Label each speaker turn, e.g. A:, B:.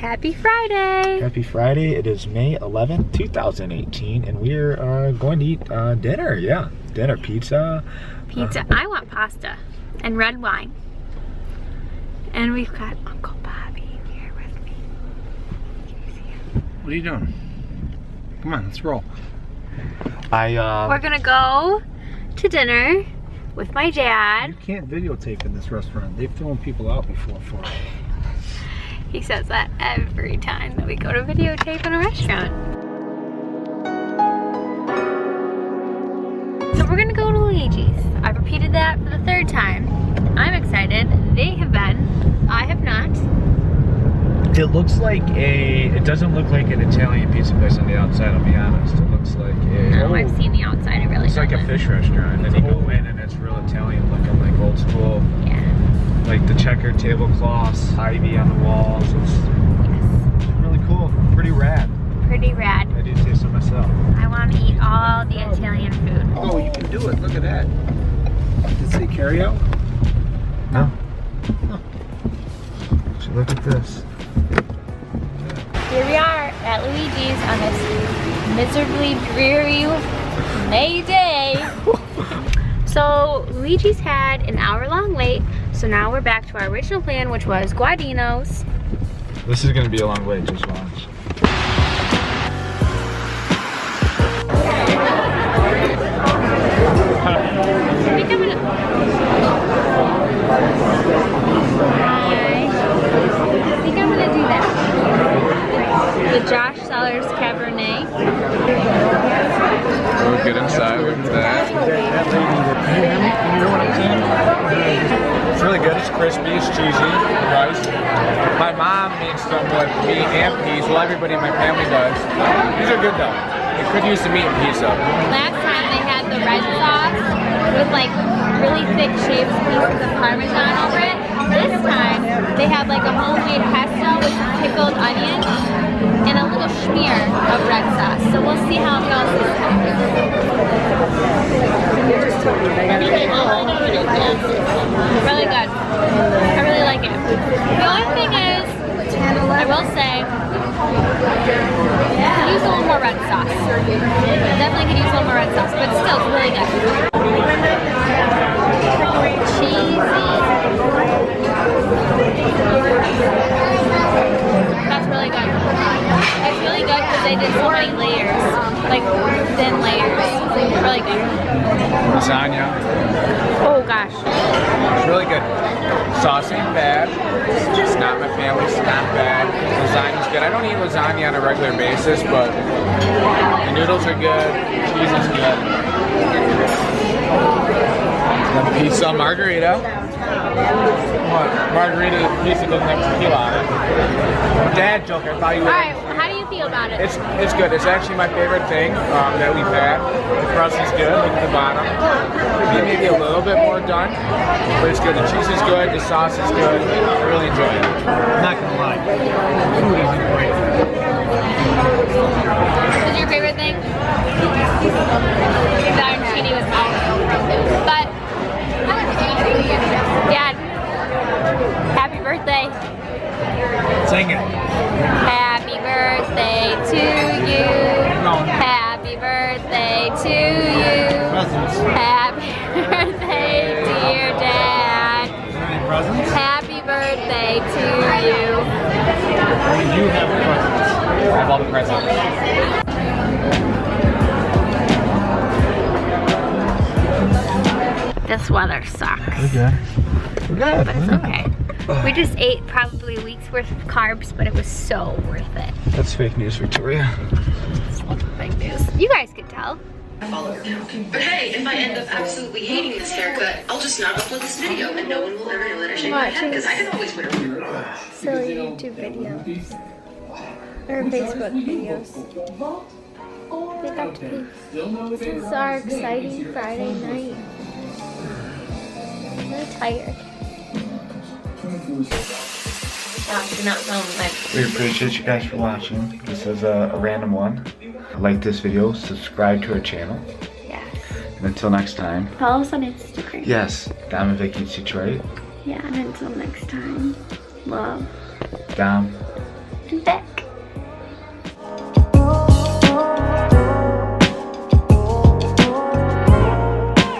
A: Happy Friday!
B: Happy Friday. It is May 11th, 2018, and we're going to eat dinner. Yeah, dinner. Pizza.
A: Pizza. I want pasta and red wine. And we've got Uncle Bobby here with me. Can you see him?
C: What are you doing? Come on, let's roll.
A: We're gonna go to dinner with my
C: You
A: dad.
C: can't videotape in this restaurant. They've thrown people out before for it.
A: He says that every time that we go to videotape in a restaurant. So we're gonna go to Luigi's. I've repeated that for the third time. I'm excited. They have been. I have not.
B: It looks like it doesn't look like an Italian pizza place on the outside, I'll be honest. It looks like
A: No, I've seen the outside. It really
B: it's like a
A: doesn't.
B: fish restaurant. And then you go in and it's real Italian looking, like old school.
A: Yeah.
B: Like the checkered tablecloths, ivy on the walls. It's really cool. Pretty rad.
A: Pretty rad.
B: I do taste it myself.
A: I want to eat all the Italian food.
C: Oh, you can do it. Look at that. Did it say carry out?
B: No. So look at this.
A: Here we are at Luigi's on this miserably dreary May day. So Luigi's had an hour-long wait, so now we're back to our original plan, which was Gaudinos.
B: This is going to be a long wait, just watch.
A: I think I'm gonna... I think I'm gonna do that. The Josh Sellers Cabernet.
D: We'll get inside, look at that.
B: It's really good. It's crispy. It's cheesy. Rice.
D: My mom makes them with meat and peas. Well, everybody in my family does. These are good though. They could use the meat and peas though.
A: Last time they had the red sauce with like really thick shaved pieces of Parmesan over it. This time they have like a homemade pesto with pickled onions and a little smear of red sauce. So we'll see how it goes this time. Really good. I really like it. The only thing is, I will say, could use a little more red sauce. Definitely could use a little more red sauce, but still, it's really good. Cheesy. That's really good. It's really good because they did so many layers, like thin layers. Really good.
D: Lasagna.
A: Oh gosh.
D: It's really good. Sauce ain't bad. It's just not my family's. It's not bad. Lasagna's good. I don't eat lasagna on a regular basis, but the noodles are good. Cheese is good. Pizza margarita. What? Margarita pizza doesn't have tequila on it. Dad joke, I thought you would.
A: Alright, how do you feel about it?
D: It's good. It's actually my favorite thing that we've had. The crust is good. Look at the bottom. Maybe a little bit more done, but it's good. The cheese is good. The sauce is good. I really enjoy it.
C: I'm not gonna lie. Food isn't great.
A: What's your favorite thing? The arancini was mine. But, Dad, happy birthday.
C: Sing it.
A: Happy birthday to you. Happy birthday to you.
C: Presents.
A: Happy birthday, dear Dad.
C: Is there any presents?
A: Happy birthday to you.
C: You have presents.
D: I have all the presents.
A: This weather sucks.
B: We're good. We're good.
A: But it's okay. We just ate probably a week's worth of carbs, but it was so worth it.
B: That's fake news, Victoria.
A: It's fake news. You guys could tell.
E: Follow now. But hey, if I end up absolutely hating this haircut, I'll just not upload this video and no one will ever know that I shave my head because I can always wear it.
A: Silly YouTube videos. Or Facebook videos. They got to be. This is our exciting Friday night. I'm really tired.
B: We appreciate you guys for watching. This is a random one. Like this video, subscribe to our channel.
A: Yes.
B: And until next time.
A: Follow us on Instagram.
B: Yes, Dom and Vicky's Detroit.
A: Yeah, and until next time. Love.
B: Dom.
A: Do that.